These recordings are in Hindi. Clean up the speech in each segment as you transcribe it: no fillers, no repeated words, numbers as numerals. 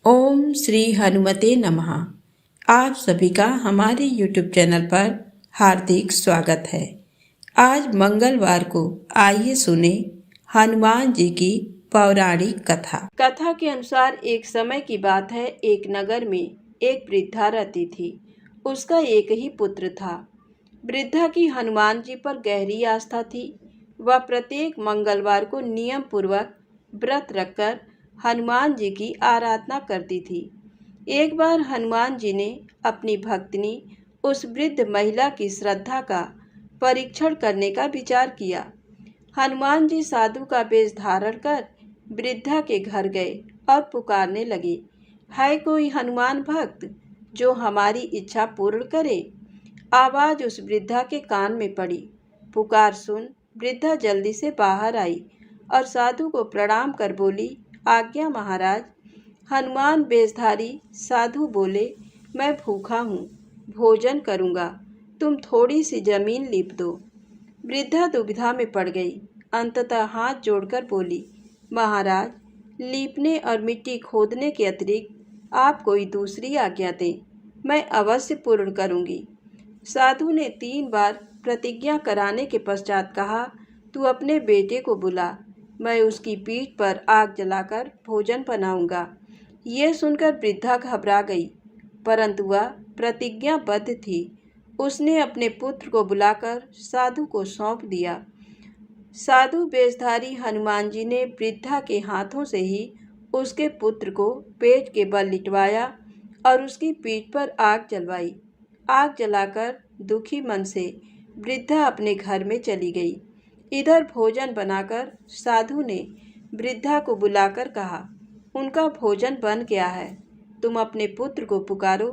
ओम श्री हनुमते नमः। आप सभी का हमारे YouTube चैनल पर हार्दिक स्वागत है। आज मंगलवार को आइए सुने हनुमान जी की पौराणिक कथा। कथा के अनुसार एक समय की बात है, एक नगर में एक वृद्धा रहती थी। उसका एक ही पुत्र था। वृद्धा की हनुमान जी पर गहरी आस्था थी। वह प्रत्येक मंगलवार को नियम पूर्वक व्रत रखकर हनुमान जी की आराधना करती थी। एक बार हनुमान जी ने अपनी भक्तिनी उस वृद्ध महिला की श्रद्धा का परीक्षण करने का विचार किया। हनुमान जी साधु का वेश धारण कर वृद्धा के घर गए और पुकारने लगे, है कोई हनुमान भक्त जो हमारी इच्छा पूर्ण करे। आवाज उस वृद्धा के कान में पड़ी। पुकार सुन वृद्धा जल्दी से बाहर आई और साधु को प्रणाम कर बोली, आज्ञा महाराज। हनुमान वेशधारी साधु बोले, मैं भूखा हूँ, भोजन करूँगा, तुम थोड़ी सी जमीन लीप दो। वृद्धा दुविधा में पड़ गई। अंततः हाथ जोड़कर बोली, महाराज, लीपने और मिट्टी खोदने के अतिरिक्त आप कोई दूसरी आज्ञा दें, मैं अवश्य पूर्ण करूँगी। साधु ने 3 बार प्रतिज्ञा कराने के पश्चात कहा, तू अपने बेटे को बुला, मैं उसकी पीठ पर आग जलाकर भोजन बनाऊंगा। ये सुनकर वृद्धा घबरा गई, परंतु वह प्रतिज्ञाबद्ध थी। उसने अपने पुत्र को बुलाकर साधु को सौंप दिया। साधु वेशधारी हनुमान जी ने वृद्धा के हाथों से ही उसके पुत्र को पेट के बल लिटवाया और उसकी पीठ पर आग जलवाई। आग जलाकर दुखी मन से वृद्धा अपने घर में चली गई। इधर भोजन बनाकर साधु ने वृद्धा को बुलाकर कहा, उनका भोजन बन गया है, तुम अपने पुत्र को पुकारो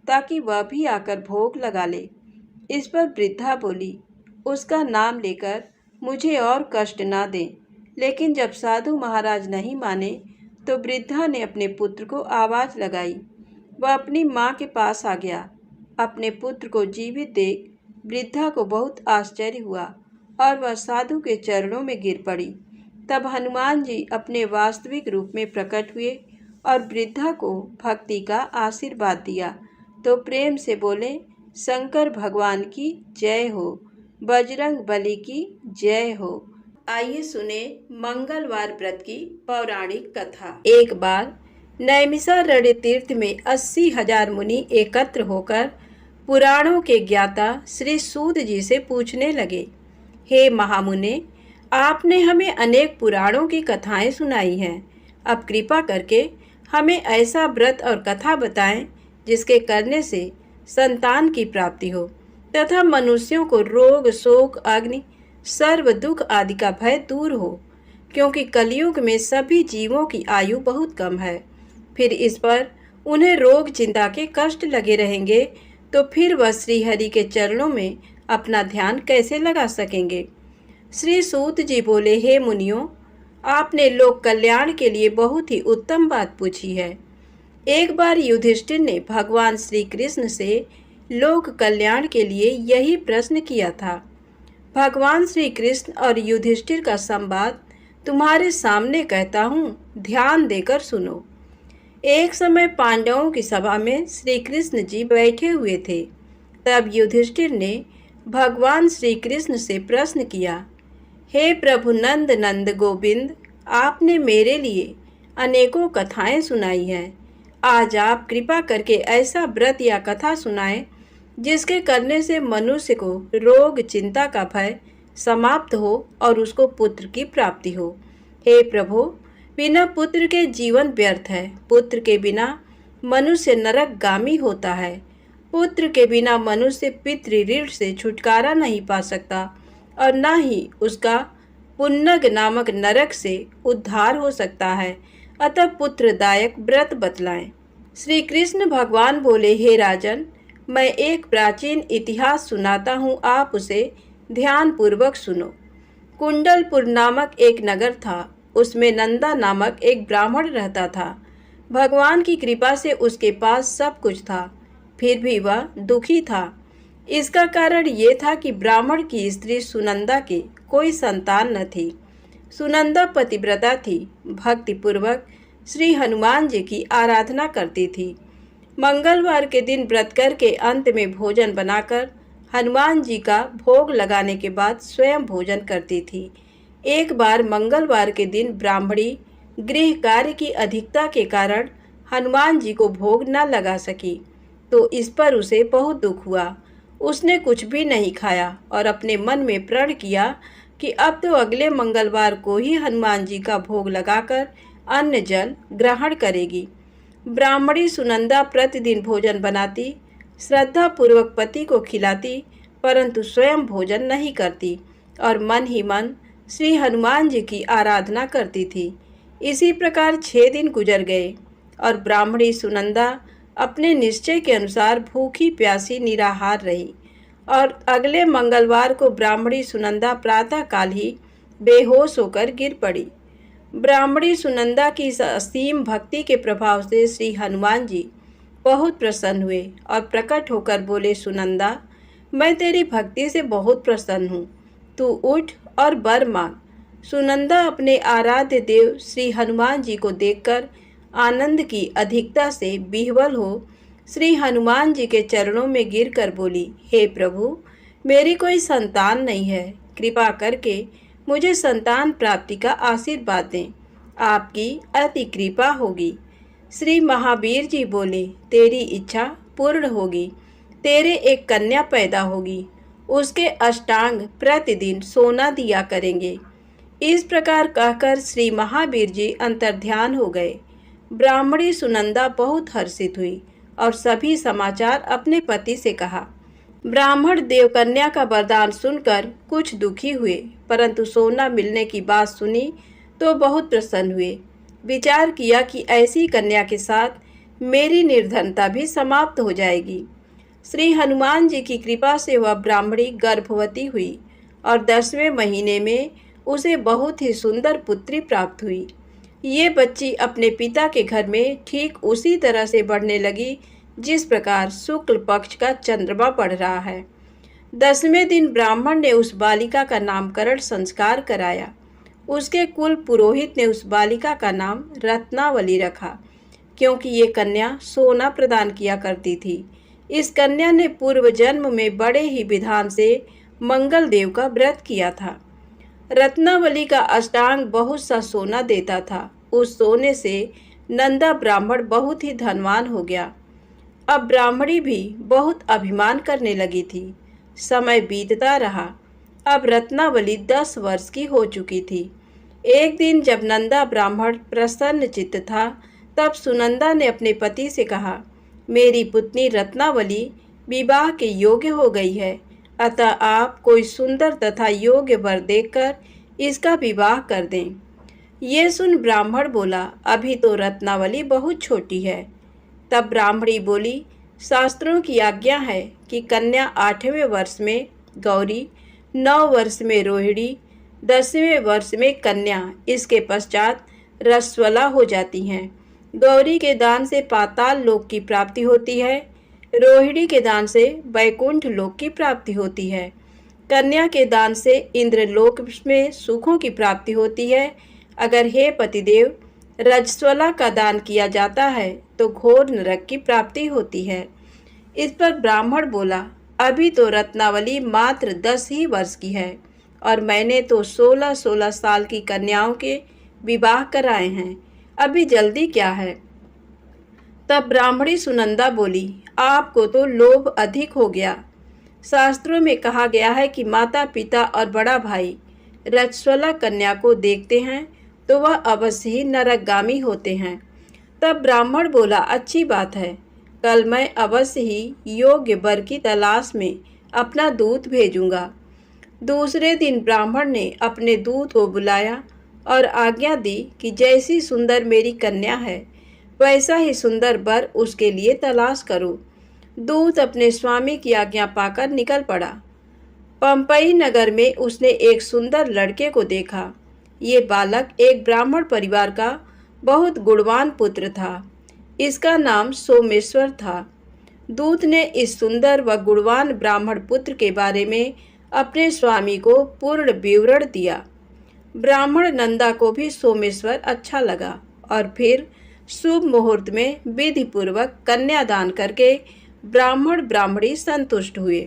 ताकि वह भी आकर भोग लगा ले। इस पर वृद्धा बोली, उसका नाम लेकर मुझे और कष्ट ना दें। लेकिन जब साधु महाराज नहीं माने तो वृद्धा ने अपने पुत्र को आवाज़ लगाई। वह अपनी माँ के पास आ गया। अपने पुत्र को जीवित देख वृद्धा को बहुत आश्चर्य हुआ और वह साधु के चरणों में गिर पड़ी। तब हनुमान जी अपने वास्तविक रूप में प्रकट हुए और वृद्धा को भक्ति का आशीर्वाद दिया तो प्रेम से बोले, शंकर भगवान की जय हो, बजरंग बली की जय हो। आइए सुने मंगलवार व्रत की पौराणिक कथा। एक बार नैमिषारण्य तीर्थ में 80,000 मुनि एकत्र होकर पुराणों के ज्ञाता श्री सूत जी से पूछने लगे, हे महामुने, आपने हमें अनेक पुराणों की कथाएं सुनाई हैं। अब कृपा करके हमें ऐसा व्रत और कथा बताएं जिसके करने से संतान की प्राप्ति हो तथा मनुष्यों को रोग, शोक, अग्नि, सर्व दुख आदि का भय दूर हो, क्योंकि कलयुग में सभी जीवों की आयु बहुत कम है। फिर इस पर उन्हें रोग चिंता के कष्ट लगे रहेंगे तो फिर वह श्रीहरि के चरणों में अपना ध्यान कैसे लगा सकेंगे। श्री सूत जी बोले, हे मुनियों, आपने लोक कल्याण के लिए बहुत ही उत्तम बात पूछी है। एक बार युधिष्ठिर ने भगवान श्री कृष्ण से लोक कल्याण के लिए यही प्रश्न किया था। भगवान श्री कृष्ण और युधिष्ठिर का संवाद तुम्हारे सामने कहता हूँ, ध्यान देकर सुनो। एक समय पांडवों की सभा में श्री कृष्ण जी बैठे हुए थे। तब युधिष्ठिर ने भगवान श्री कृष्ण से प्रश्न किया, हे प्रभु नंद नंद गोविंद, आपने मेरे लिए अनेकों कथाएं सुनाई हैं। आज आप कृपा करके ऐसा व्रत या कथा सुनाएं जिसके करने से मनुष्य को रोग चिंता का भय समाप्त हो और उसको पुत्र की प्राप्ति हो। हे प्रभु, बिना पुत्र के जीवन व्यर्थ है। पुत्र के बिना मनुष्य नरकगामी होता है। पुत्र के बिना मनुष्य पितृ ऋण से छुटकारा नहीं पा सकता और न ही उसका पुन्नग नामक नरक से उद्धार हो सकता है। अतः पुत्रदायक व्रत बतलाएं। श्री कृष्ण भगवान बोले, हे राजन, मैं एक प्राचीन इतिहास सुनाता हूँ, आप उसे ध्यान पूर्वक सुनो। कुंडलपुर नामक एक नगर था। उसमें नंदा नामक एक ब्राह्मण रहता था। भगवान की कृपा से उसके पास सब कुछ था, फिर भी वह दुखी था। इसका कारण ये था कि ब्राह्मण की स्त्री सुनंदा के कोई संतान न थी। सुनंदा पतिव्रता थी, भक्तिपूर्वक श्री हनुमान जी की आराधना करती थी। मंगलवार के दिन व्रत करके अंत में भोजन बनाकर हनुमान जी का भोग लगाने के बाद स्वयं भोजन करती थी। एक बार मंगलवार के दिन ब्राह्मणी गृह कार्य की अधिकता के कारण हनुमान जी को भोग न लगा सकी, तो इस पर उसे बहुत दुख हुआ। उसने कुछ भी नहीं खाया और अपने मन में प्रण किया कि अब तो अगले मंगलवार को ही हनुमान जी का भोग लगाकर अन्न जल ग्रहण करेगी। ब्राह्मणी सुनंदा प्रतिदिन भोजन बनाती, श्रद्धा पूर्वक पति को खिलाती, परंतु स्वयं भोजन नहीं करती और मन ही मन श्री हनुमान जी की आराधना करती थी। इसी प्रकार 6 दिन गुजर गए और ब्राह्मणी सुनंदा अपने निश्चय के अनुसार भूखी प्यासी निराहार रही और अगले मंगलवार को ब्राह्मणी सुनंदा प्रातःकाल ही बेहोश होकर गिर पड़ी। ब्राह्मणी सुनंदा की इस असीम भक्ति के प्रभाव से श्री हनुमान जी बहुत प्रसन्न हुए और प्रकट होकर बोले, सुनंदा, मैं तेरी भक्ति से बहुत प्रसन्न हूँ, तू उठ और वर मांग। सुनंदा अपने आराध्य देव श्री हनुमान जी को देखकर आनंद की अधिकता से विह्वल हो श्री हनुमान जी के चरणों में गिरकर बोली, हे प्रभु, मेरी कोई संतान नहीं है, कृपा करके मुझे संतान प्राप्ति का आशीर्वाद दें, आपकी अति कृपा होगी। श्री महावीर जी बोले, तेरी इच्छा पूर्ण होगी, तेरे एक कन्या पैदा होगी, उसके अष्टांग प्रतिदिन सोना दिया करेंगे। इस प्रकार कहकर श्री महावीर जी अंतर्ध्यान हो गए। ब्राह्मणी सुनंदा बहुत हर्षित हुई और सभी समाचार अपने पति से कहा। ब्राह्मण देवकन्या का वरदान सुनकर कुछ दुखी हुए, परंतु सोना मिलने की बात सुनी तो बहुत प्रसन्न हुए। विचार किया कि ऐसी कन्या के साथ मेरी निर्धनता भी समाप्त हो जाएगी। श्री हनुमान जी की कृपा से वह ब्राह्मणी गर्भवती हुई और 10वें महीने में उसे बहुत ही सुंदर पुत्री प्राप्त हुई। ये बच्ची अपने पिता के घर में ठीक उसी तरह से बढ़ने लगी जिस प्रकार शुक्ल पक्ष का चंद्रमा बढ़ रहा है। 10वें दिन ब्राह्मण ने उस बालिका का नामकरण संस्कार कराया। उसके कुल पुरोहित ने उस बालिका का नाम रत्नावली रखा, क्योंकि ये कन्या सोना प्रदान किया करती थी। इस कन्या ने पूर्व जन्म में बड़े ही विधान से मंगल देव का व्रत किया था। रत्नावली का अष्टांग बहुत सा सोना देता था। उस सोने से नंदा ब्राह्मण बहुत ही धनवान हो गया। अब ब्राह्मणी भी बहुत अभिमान करने लगी थी। समय बीतता रहा। अब रत्नावली 10 वर्ष की हो चुकी थी। एक दिन जब नंदा ब्राह्मण प्रसन्न चित्त था, तब सुनंदा ने अपने पति से कहा, मेरी पुत्री रत्नावली विवाह के योग्य हो गई है, अतः आप कोई सुंदर तथा योग्य वर देखकर इसका विवाह कर दें। ये सुन ब्राह्मण बोला, अभी तो रत्नावली बहुत छोटी है। तब ब्राह्मणी बोली, शास्त्रों की आज्ञा है कि कन्या 8वें वर्ष में गौरी, 9 वर्ष में रोहिणी, 10वें वर्ष में कन्या, इसके पश्चात रस्वला हो जाती हैं। गौरी के दान से पाताल लोक की प्राप्ति होती है, रोहिणी के दान से वैकुंठ लोक की प्राप्ति होती है, कन्या के दान से इंद्रलोक में सुखों की प्राप्ति होती है। अगर हे पतिदेव रजस्वला का दान किया जाता है तो घोर नरक की प्राप्ति होती है। इस पर ब्राह्मण बोला, अभी तो रत्नावली मात्र 10 ही वर्ष की है और मैंने तो 16-16 साल की कन्याओं के विवाह कराए हैं, अभी जल्दी क्या है। तब ब्राह्मणी सुनंदा बोली, आपको तो लोभ अधिक हो गया। शास्त्रों में कहा गया है कि माता पिता और बड़ा भाई रजस्वला कन्या को देखते हैं तो वह अवश्य ही नरकगामी होते हैं। तब ब्राह्मण बोला, अच्छी बात है, कल मैं अवश्य ही योग्य वर की तलाश में अपना दूत भेजूंगा। दूसरे दिन ब्राह्मण ने अपने दूत को बुलाया और आज्ञा दी कि जैसी सुंदर मेरी कन्या है वैसा ही सुंदर वर उसके लिए तलाश करो। दूत अपने स्वामी की आज्ञा पाकर निकल पड़ा। पंपई नगर में उसने एक सुंदर लड़के को देखा। ये बालक एक ब्राह्मण परिवार का बहुत गुणवान पुत्र था। इसका नाम सोमेश्वर था। दूत ने इस सुंदर व गुणवान ब्राह्मण पुत्र के बारे में अपने स्वामी को पूर्ण विवरण दिया। ब्राह्मण नंदा को भी सोमेश्वर अच्छा लगा और फिर शुभ मुहूर्त में विधि पूर्वक कन्यादान करके ब्राह्मण ब्राह्मणी संतुष्ट हुए।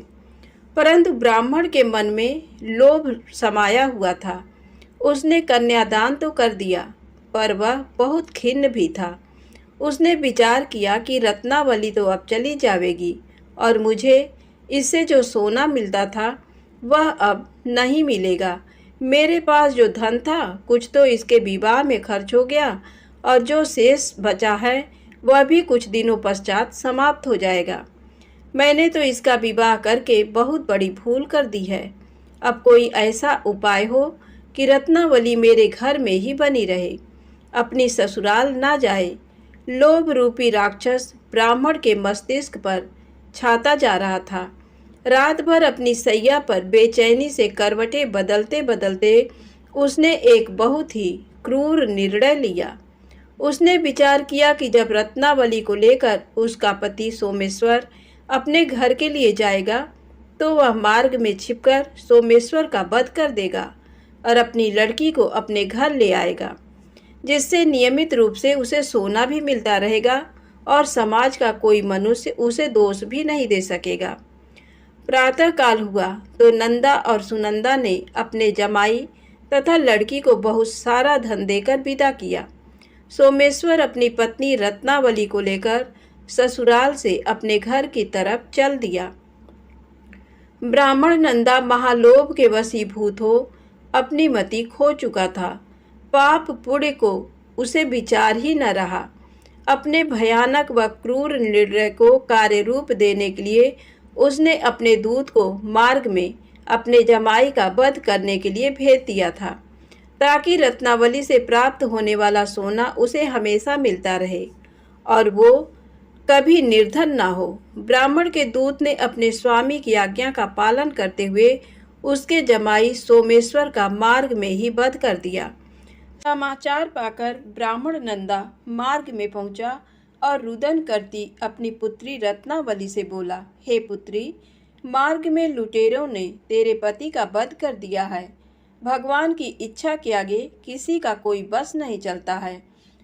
परंतु ब्राह्मण के मन में लोभ समाया हुआ था। उसने कन्यादान तो कर दिया, पर वह बहुत खिन्न भी था। उसने विचार किया कि रत्नावली तो अब चली जाएगी और मुझे इससे जो सोना मिलता था वह अब नहीं मिलेगा। मेरे पास जो धन था कुछ तो इसके विवाह में खर्च हो गया और जो शेष बचा है वह भी कुछ दिनों पश्चात समाप्त हो जाएगा। मैंने तो इसका विवाह करके बहुत बड़ी भूल कर दी है। अब कोई ऐसा उपाय हो कि रत्नावली मेरे घर में ही बनी रहे, अपनी ससुराल ना जाए। लोभ रूपी राक्षस ब्राह्मण के मस्तिष्क पर छाता जा रहा था। रात भर अपनी सैया पर बेचैनी से करवटें बदलते बदलते उसने एक बहुत ही क्रूर निर्णय लिया। उसने विचार किया कि जब रत्नावली को लेकर उसका पति सोमेश्वर अपने घर के लिए जाएगा तो वह मार्ग में छिपकर सोमेश्वर का वध कर देगा और अपनी लड़की को अपने घर ले आएगा, जिससे नियमित रूप से उसे सोना भी मिलता रहेगा और समाज का कोई मनुष्य उसे दोष भी नहीं दे सकेगा। प्रातः काल हुआ तो नंदा और सुनंदा ने अपने जमाई तथा लड़की को बहुत सारा धन देकर विदा किया। सोमेश्वर अपनी पत्नी रत्नावली को लेकर ससुराल से अपने घर की तरफ चल दिया। ब्राह्मण नंदा महालोभ के वशीभूत हो अपनी मति खो चुका था। पाप पुण्य को उसे विचार ही न रहा। अपने भयानक व क्रूर निर्णय को कार्य रूप देने के लिए उसने अपने दूत को मार्ग में अपने जमाई का वध करने के लिए भेज दिया था, ताकि रत्नावली से प्राप्त होने वाला सोना उसे हमेशा मिलता रहे और वो कभी निर्धन ना हो। ब्राह्मण के दूत ने अपने स्वामी की आज्ञा का पालन करते हुए उसके जमाई सोमेश्वर का मार्ग में ही वध कर दिया। समाचार पाकर ब्राह्मण नंदा मार्ग में पहुंचा और रुदन करती अपनी पुत्री रत्नावली से बोला, हे पुत्री, मार्ग में लुटेरों ने तेरे पति का वध कर दिया है। भगवान की इच्छा के आगे किसी का कोई बस नहीं चलता है।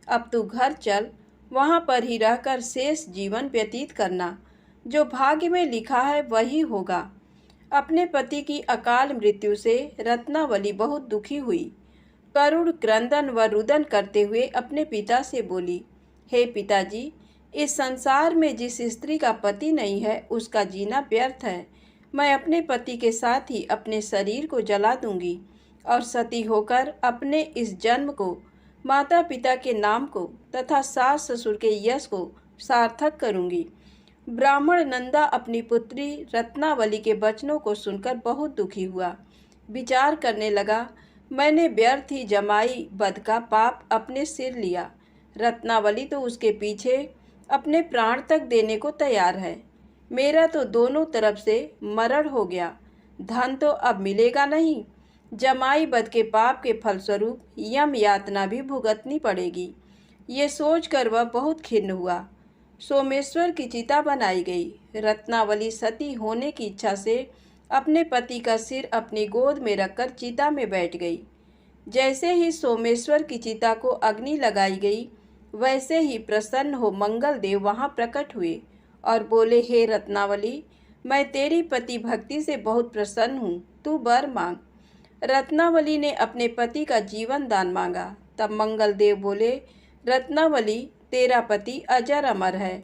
अब तू घर चल, वहाँ पर ही रहकर शेष जीवन व्यतीत करना। जो भाग्य में लिखा है वही होगा। अपने पति की अकाल मृत्यु से रत्नावली बहुत दुखी हुई। करुण क्रंदन व रुदन करते हुए अपने पिता से बोली, हे पिताजी, इस संसार में जिस स्त्री का पति नहीं है उसका जीना व्यर्थ है। मैं अपने पति के साथ ही अपने शरीर को जला दूंगी और सती होकर अपने इस जन्म को, माता पिता के नाम को तथा सास ससुर के यश को सार्थक करूंगी। ब्राह्मण नंदा अपनी पुत्री रत्नावली के वचनों को सुनकर बहुत दुखी हुआ। विचार करने लगा, मैंने व्यर्थ ही जमाई वध का पाप अपने सिर लिया। रत्नावली तो उसके पीछे अपने प्राण तक देने को तैयार है। मेरा तो दोनों तरफ से मरण हो गया। धन तो अब मिलेगा नहीं। जमाई वध के पाप के फलस्वरूप यम यातना भी भुगतनी पड़ेगी। ये सोचकर वह बहुत खिन्न हुआ। सोमेश्वर की चिता बनाई गई। रत्नावली सती होने की इच्छा से अपने पति का सिर अपनी गोद में रखकर चिता में बैठ गई। जैसे ही सोमेश्वर की चिता को अग्नि लगाई गई, वैसे ही प्रसन्न हो मंगल देव वहाँ प्रकट हुए और बोले, हे रत्नावली, मैं तेरी पति भक्ति से बहुत प्रसन्न हूँ, तू वर मांग। रत्नावली ने अपने पति का जीवन दान मांगा। तब मंगल देव बोले, रत्नावली, तेरा पति अजर अमर है,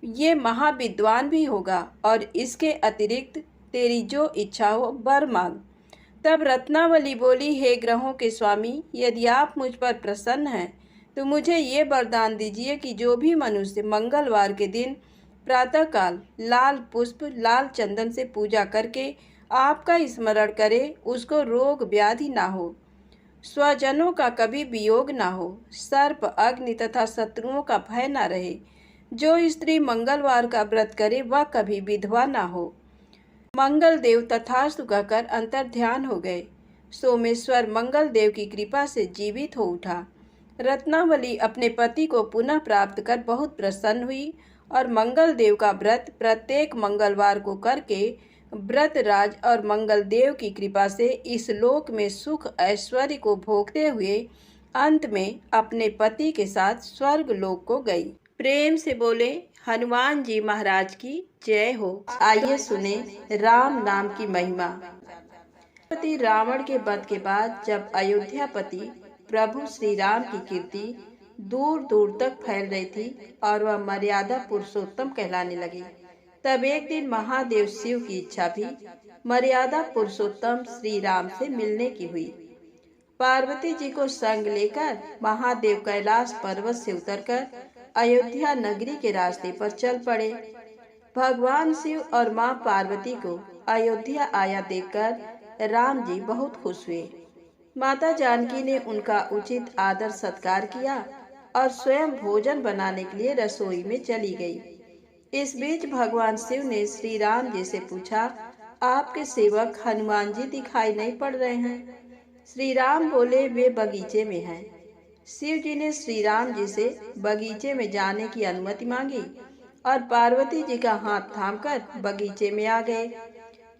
ये महाविद्वान भी होगा और इसके अतिरिक्त तेरी जो इच्छा हो वर मांग। तब रत्नावली बोली, हे ग्रहों के स्वामी, यदि आप मुझ पर प्रसन्न हैं तो मुझे ये वरदान दीजिए कि जो भी मनुष्य मंगलवार के दिन प्रातःकाल लाल पुष्प लाल चंदन से पूजा करके आपका स्मरण करे, उसको रोग व्याधि ना हो, स्वजनों का कभी वियोग ना हो, सर्प अग्नि तथा शत्रुओं का भय ना रहे। जो स्त्री मंगलवार का व्रत करे वह कभी विधवा ना हो। मंगल देव तथास्तु कहकर अंतर ध्यान हो गए। सोमेश्वर मंगल देव की कृपा से जीवित हो उठा। रत्नावली अपने पति को पुनः प्राप्त कर बहुत प्रसन्न हुई और मंगल देव का व्रत प्रत्येक मंगलवार को करके व्रतराज और मंगल देव की कृपा से इस लोक में सुख ऐश्वर्य को भोगते हुए अंत में अपने पति के साथ स्वर्ग लोक को गई। प्रेम से बोले हनुमान जी महाराज की जय हो। आइए सुने राम नाम की महिमा। पति रावण के वध के बाद जब अयोध्यापति प्रभु श्री राम की कीर्ति दूर दूर तक फैल रही थी और वह मर्यादा पुरुषोत्तम कहलाने लगे, तब एक दिन महादेव शिव की इच्छा भी मर्यादा पुरुषोत्तम श्री राम से मिलने की हुई। पार्वती जी को संग लेकर महादेव कैलाश पर्वत से उतरकर अयोध्या नगरी के रास्ते पर चल पड़े। भगवान शिव और मां पार्वती को अयोध्या आया देखकर राम जी बहुत खुश हुए। माता जानकी ने उनका उचित आदर सत्कार किया और स्वयं भोजन बनाने के लिए रसोई में चली गई। इस बीच भगवान शिव ने श्री राम जी से पूछा, आपके सेवक हनुमान जी दिखाई नहीं पड़ रहे हैं? श्री राम बोले, वे बगीचे में हैं। शिव जी ने श्री राम जी से बगीचे में जाने की अनुमति मांगी और पार्वती जी का हाथ थामकर बगीचे में आ गए।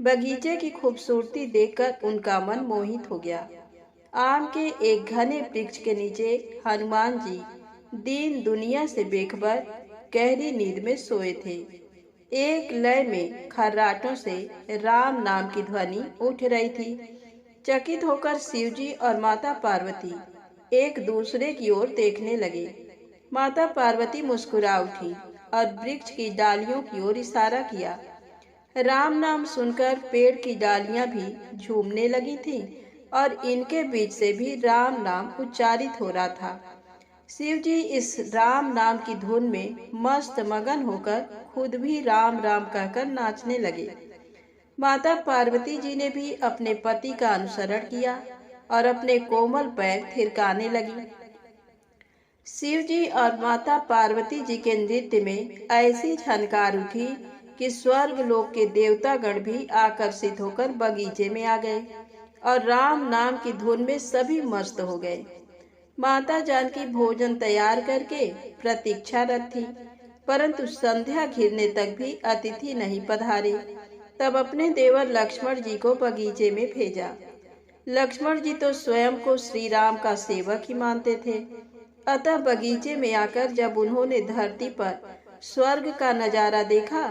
बगीचे की खूबसूरती देखकर उनका मन मोहित हो गया। आम के एक घने वृक्ष के नीचे हनुमान जी दीन दुनिया से बेखबर गहरी नींद में सोए थे। एक लय में खर्राटों से राम नाम की ध्वनि उठ रही थी। चकित होकर शिवजी और माता पार्वती एक दूसरे की ओर देखने लगे। माता पार्वती मुस्कुरा उठी और वृक्ष की डालियों की ओर इशारा किया। राम नाम सुनकर पेड़ की डालियां भी झूमने लगी थीं और इनके बीच से भी राम नाम उच्चारित हो रहा था। शिवजी इस राम नाम की धुन में मस्त मगन होकर खुद भी राम राम कहकर नाचने लगे। माता पार्वती जी ने भी अपने पति का अनुसरण किया और अपने कोमल पैर थिरकाने लगी। शिव जी और माता पार्वती जी के नृत्य में ऐसी झनकार उठी कि स्वर्ग लोक के देवतागण भी आकर्षित होकर बगीचे में आ गए और राम नाम की धुन में सभी मस्त हो गए। माता जानकी भोजन तैयार करके प्रतीक्षारत थी, परंतु संध्या घिरने तक भी अतिथि नहीं पधारे। तब अपने देवर लक्ष्मण जी को बगीचे में भेजा। लक्ष्मण जी तो स्वयं को श्री राम का सेवक ही मानते थे, अतः बगीचे में आकर जब उन्होंने धरती पर स्वर्ग का नजारा देखा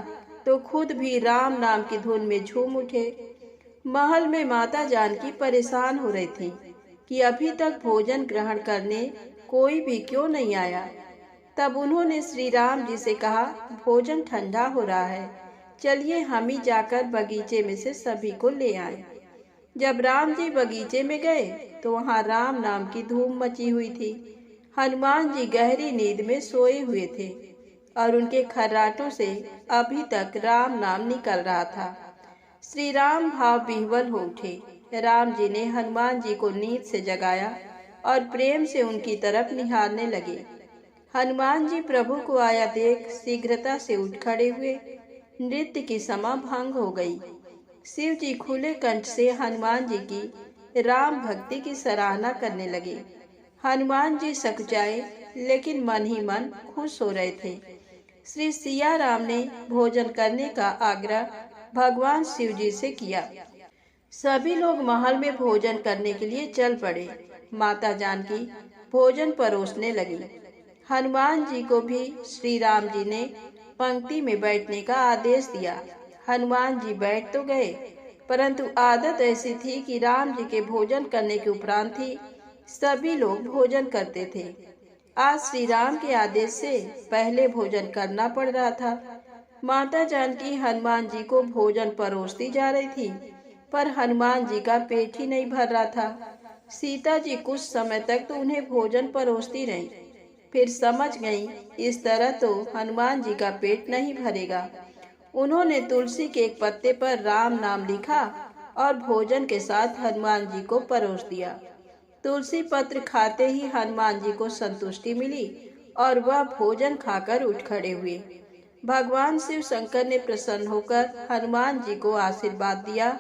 तो खुद भी राम नाम की धुन में झूम उठे। महल में माता जानकी परेशान हो रही थी कि अभी तक भोजन ग्रहण करने कोई भी क्यों नहीं आया। तब उन्होंने श्री राम जी से कहा, भोजन ठंडा हो रहा है, चलिए हम ही जाकर बगीचे में से सभी को ले आए। जब राम जी बगीचे में गए तो वहाँ राम नाम की धूम मची हुई थी। हनुमान जी गहरी नींद में सोए हुए थे और उनके खर्राटों से अभी तक राम नाम निकल रहा था। श्री राम भाव विह्वल हो उठे। राम जी ने हनुमान जी को नींद से जगाया और प्रेम से उनकी तरफ निहारने लगे। हनुमान जी प्रभु को आया देख शीघ्रता से उठ खड़े हुए। नृत्य की समा भंग हो गई। शिव जी खुले कंठ से हनुमान जी की राम भक्ति की सराहना करने लगे। हनुमान जी सकुचाए लेकिन मन ही मन खुश हो रहे थे। श्री सिया राम ने भोजन करने का आग्रह भगवान शिव जी से किया। सभी लोग महल में भोजन करने के लिए चल पड़े। माता जानकी भोजन परोसने लगी। हनुमान जी को भी श्री राम जी ने पंक्ति में बैठने का आदेश दिया। हनुमान जी बैठ तो गए, परंतु आदत ऐसी थी कि राम जी के भोजन करने के उपरांत ही सभी लोग भोजन करते थे। आज श्री राम के आदेश से पहले भोजन करना पड़ रहा था। माता जानकी हनुमान जी को भोजन परोसती जा रही थी, पर हनुमान जी का पेट ही नहीं भर रहा था। सीता जी कुछ समय तक तो उन्हें भोजन परोसती रही, फिर समझ गईं इस तरह तो हनुमान जी का पेट नहीं भरेगा। उन्होंने तुलसी के एक पत्ते पर राम नाम लिखा और भोजन के साथ हनुमान जी को परोस दिया। तुलसी पत्र खाते ही हनुमान जी को संतुष्टि मिली और वह भोजन खाकर उठ खड़े हुए। भगवान शिव शंकर ने प्रसन्न होकर हनुमान जी को आशीर्वाद दिया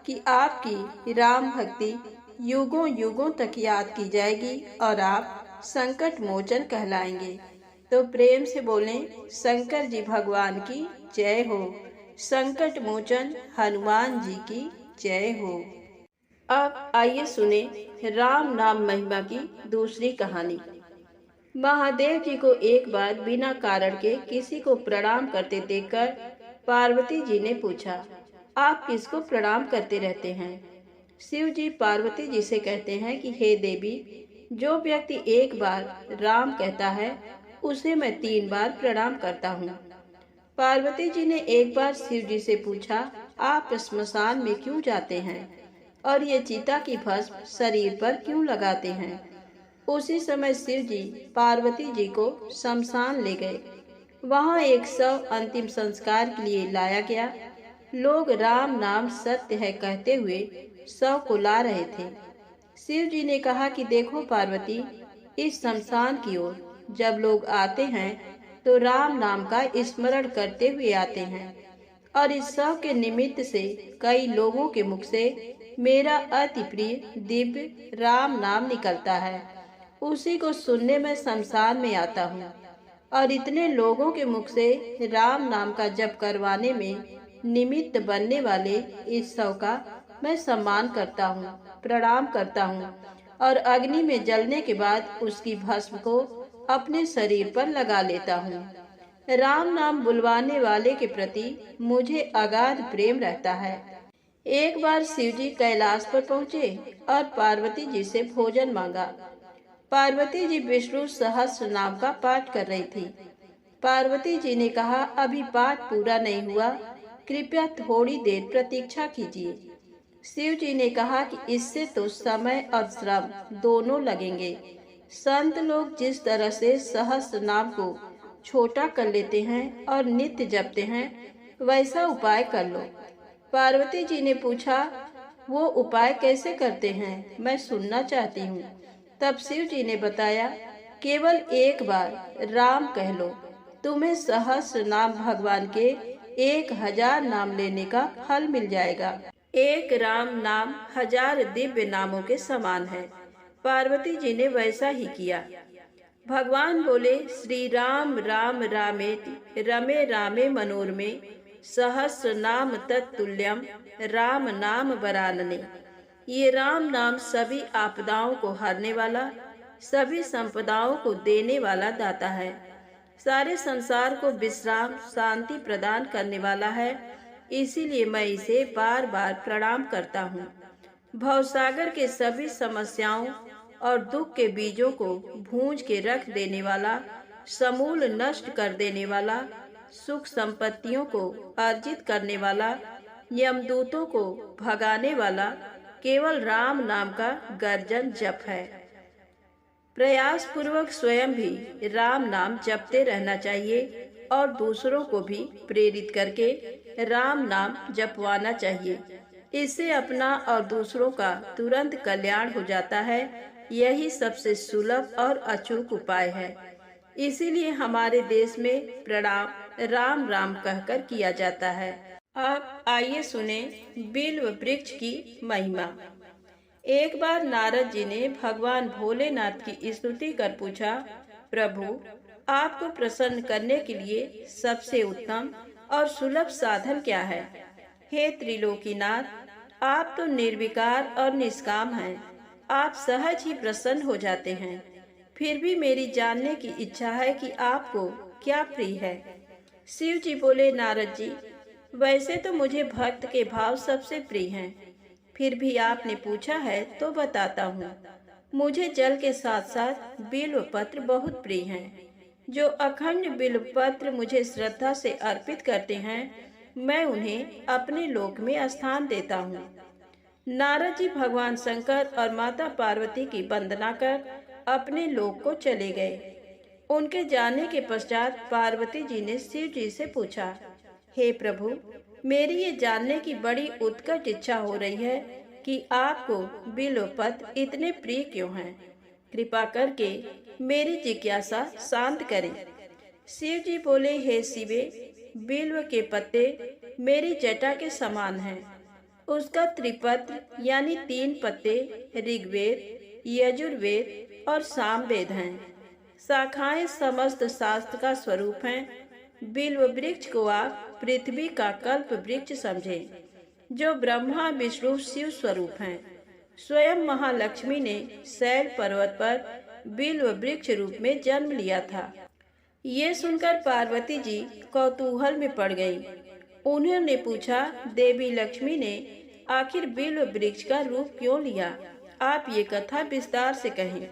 कि आपकी राम भक्ति युगों युगों तक याद की जाएगी और आप संकट मोचन कहलाएंगे। तो प्रेम से बोलें, शंकर जी भगवान की जय हो। संकट मोचन हनुमान जी की जय हो। अब आइए सुने राम नाम महिमा की दूसरी कहानी। महादेव जी को एक बार बिना कारण के किसी को प्रणाम करते देखकर पार्वती जी ने पूछा, आप किसको प्रणाम करते रहते हैं? शिव जी पार्वती जी से कहते हैं कि हे देवी, जो व्यक्ति एक बार राम कहता है उसे मैं 3 बार प्रणाम करता हूँ। पार्वती जी ने एक बार शिव जी से पूछा, आप स्मशान में क्यों जाते हैं और ये चिता की भस्म शरीर पर क्यों लगाते हैं? उसी समय शिव जी पार्वती जी को शमशान ले गए। वहां एक शव अंतिम संस्कार के लिए लाया गया। लोग राम नाम सत्य है कहते हुए शव को ला रहे थे। शिव जी ने कहा कि देखो पार्वती, इस शमशान की ओर जब लोग आते हैं तो राम नाम का स्मरण करते हुए आते हैं और इस शव के निमित्त से कई लोगों के मुख से मेरा अति प्रिय दिव्य राम नाम निकलता है। उसी को सुनने में शमशान में आता हूँ और इतने लोगों के मुख से राम नाम का जप करवाने में निमित्त बनने वाले इस शव का मैं सम्मान करता हूँ, प्रणाम करता हूँ और अग्नि में जलने के बाद उसकी भस्म को अपने शरीर पर लगा लेता हूँ। राम नाम बुलवाने वाले के प्रति मुझे अगाध प्रेम रहता है। एक बार शिव जी कैलाश पर पहुँचे और पार्वती जी से भोजन मांगा। पार्वती जी विष्णु सहस्त्र नाम का पाठ कर रही थी। पार्वती जी ने कहा, अभी पाठ पूरा नहीं हुआ, कृपया थोड़ी देर प्रतीक्षा कीजिए। शिव जी ने कहा कि इससे तो समय और श्रम दोनों लगेंगे। संत लोग जिस तरह से सहस्त्र नाम को छोटा कर लेते हैं और नित्य जपते हैं, वैसा उपाय कर लो। पार्वती जी ने पूछा, वो उपाय कैसे करते हैं, मैं सुनना चाहती हूँ। तब शिव जी ने बताया, केवल एक बार राम कह लो, तुम्हें सहस्त्र नाम भगवान के 1000 नाम लेने का फल मिल जाएगा। एक राम नाम 1000 दिव्य नामों के समान है। पार्वती जी ने वैसा ही किया। भगवान बोले, श्री राम राम रामेति रमे रामे मनोरमे सहस्र नाम तत्तुल्यम राम नाम वरानने। ये राम नाम सभी आपदाओं को हरने वाला, सभी संपदाओं को देने वाला दाता है। सारे संसार को विश्राम शांति प्रदान करने वाला है। इसीलिए मैं इसे बार बार प्रणाम करता हूँ। भवसागर के सभी समस्याओं और दुख के बीजों को भूंज के रख देने वाला, समूल नष्ट कर देने वाला, सुख संपत्तियों को अर्जित करने वाला, यमदूतों को भगाने वाला केवल राम नाम का गर्जन जप है। प्रयास पूर्वक स्वयं भी राम नाम जपते रहना चाहिए और दूसरों को भी प्रेरित करके राम नाम जपवाना चाहिए। इससे अपना और दूसरों का तुरंत कल्याण हो जाता है। यही सबसे सुलभ और अचूक उपाय है। इसीलिए हमारे देश में प्रणाम राम राम कहकर किया जाता है। अब आइए सुने बिल्व वृक्ष की महिमा। एक बार नारद जी ने भगवान भोलेनाथ की स्तुति कर पूछा, प्रभु, आपको प्रसन्न करने के लिए सबसे उत्तम और सुलभ साधन क्या है? हे त्रिलोकीनाथ, आप तो निर्विकार और निष्काम हैं। आप सहज ही प्रसन्न हो जाते हैं। फिर भी मेरी जानने की इच्छा है कि आपको क्या प्रिय है। शिव जी बोले, नारद जी, वैसे तो मुझे भक्त के भाव सबसे प्रिय हैं। फिर भी आपने पूछा है तो बताता हूँ। मुझे जल के साथ साथ बिल्व पत्र बहुत प्रिय हैं। जो अखंड बिल्व पत्र मुझे श्रद्धा से अर्पित करते हैं, मैं उन्हें अपने लोक में स्थान देता हूँ। नारद जी भगवान शंकर और माता पार्वती की वंदना कर अपने लोक को चले गए। उनके जाने के पश्चात पार्वती जी ने शिव जी से पूछा, हे प्रभु, मेरी ये जानने की बड़ी उत्कट इच्छा हो रही है कि आपको बिल्व पत्र इतने प्रिय क्यों हैं। कृपा करके मेरी जिज्ञासा शांत करें। शिव जी बोले, हे शिवे, बिल्व के पत्ते मेरी जटा के समान हैं। उसका त्रिपत्र यानी 3 पत्ते ऋग्वेद, यजुर्वेद और सामवेद हैं। शाखाएं समस्त शास्त्र का स्वरूप हैं। बिल्व वृक्ष को आप पृथ्वी का कल्प वृक्ष समझें, जो ब्रह्मा विष्णु शिव स्वरूप हैं। स्वयं महालक्ष्मी ने शैल पर्वत पर बिल्व वृक्ष रूप में जन्म लिया था। ये सुनकर पार्वती जी कौतूहल में पड़ गईं। उन्होंने पूछा, देवी लक्ष्मी ने आखिर बिल्व वृक्ष का रूप क्यों लिया? आप ये कथा विस्तार से कहें।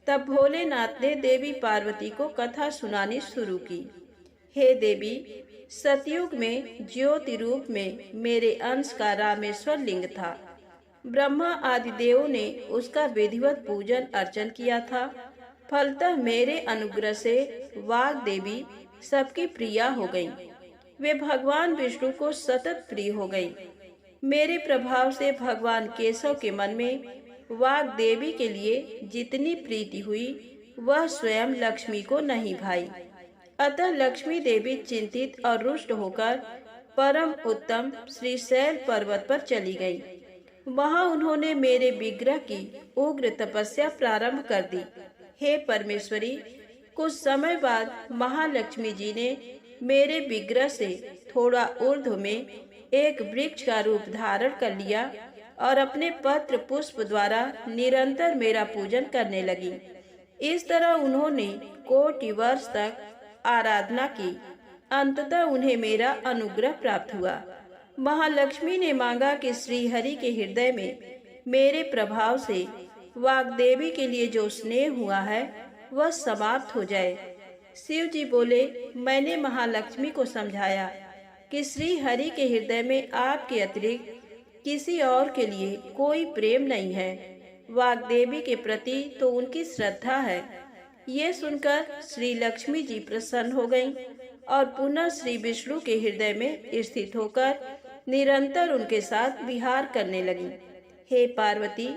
तब भोलेनाथ ने देवी पार्वती को कथा सुनानी शुरू की। हे देवी, सतयुग में ज्योति रूप में मेरे अंश का रामेश्वर लिंग था। ब्रह्मा आदि देवों ने उसका विधिवत पूजन अर्चन किया था। फलतः मेरे अनुग्रह से वाग देवी सबकी प्रिया हो गईं। वे भगवान विष्णु को सतत प्रिय हो गईं। मेरे प्रभाव से भगवान केशव के मन में वाग देवी के लिए जितनी प्रीति हुई वह स्वयं लक्ष्मी को नहीं भाई। अतः लक्ष्मी देवी चिंतित और रुष्ट होकर परम उत्तम श्री शैल पर्वत पर चली गई। वहां उन्होंने मेरे विग्रह की उग्र तपस्या प्रारंभ कर दी। हे परमेश्वरी, कुछ समय बाद महालक्ष्मी जी ने मेरे विग्रह से थोड़ा ऊर्ध्व में एक वृक्ष का रूप धारण कर लिया और अपने पत्र पुष्प द्वारा निरंतर मेरा पूजन करने लगी। इस तरह उन्होंने कोटि वर्ष तक आराधना की। अंततः उन्हें मेरा अनुग्रह प्राप्त हुआ। महालक्ष्मी ने मांगा कि श्री हरि के हृदय में मेरे प्रभाव से वाग्देवी के लिए जो स्नेह हुआ है वह समाप्त हो जाए। शिव जी बोले, मैंने महालक्ष्मी को समझाया कि श्री हरि के हृदय में आपके अतिरिक्त किसी और के लिए कोई प्रेम नहीं है। वाग्देवी के प्रति तो उनकी श्रद्धा है। ये सुनकर श्री लक्ष्मी जी प्रसन्न हो गईं और पुनः श्री विष्णु के हृदय में स्थित होकर निरंतर उनके साथ विहार करने लगी। हे पार्वती,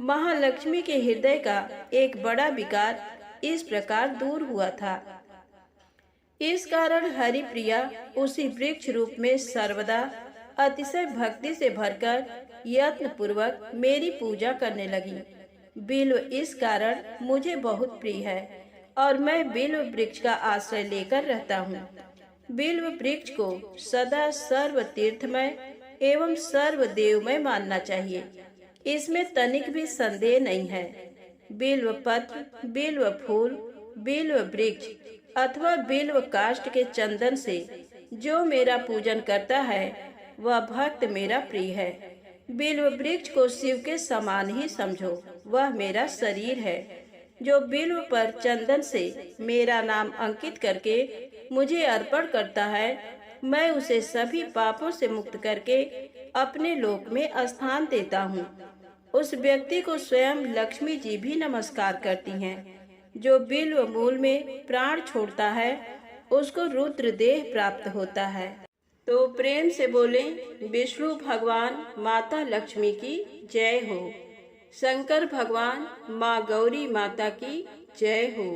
महालक्ष्मी के हृदय का एक बड़ा विकार इस प्रकार दूर हुआ था। इस कारण हरिप्रिया उसी वृक्ष रूप में सर्वदा अतिशय भक्ति से भरकर यत्न पूर्वक मेरी पूजा करने लगी। बिल्व इस कारण मुझे बहुत प्रिय है और मैं बिल्व वृक्ष का आश्रय लेकर रहता हूँ। बिल्व वृक्ष को सदा सर्व तीर्थमय एवं सर्व देवमय मानना चाहिए, इसमें तनिक भी संदेह नहीं है। बिल्व पत्र, बिल्व फूल, बिल्व वृक्ष अथवा बिल्व काष्ठ के चंदन से जो मेरा पूजन करता है वह भक्त मेरा प्रिय है। बिल्व वृक्ष को शिव के समान ही समझो, वह मेरा शरीर है। जो बिल्व पर चंदन से मेरा नाम अंकित करके मुझे अर्पण करता है, मैं उसे सभी पापों से मुक्त करके अपने लोक में स्थान देता हूँ। उस व्यक्ति को स्वयं लक्ष्मी जी भी नमस्कार करती हैं। जो बिल्व मूल में प्राण छोड़ता है उसको रुद्र देह प्राप्त होता है। तो प्रेम से बोले, विष्णु भगवान माता लक्ष्मी की जय हो। शंकर भगवान माँ गौरी माता की जय हो।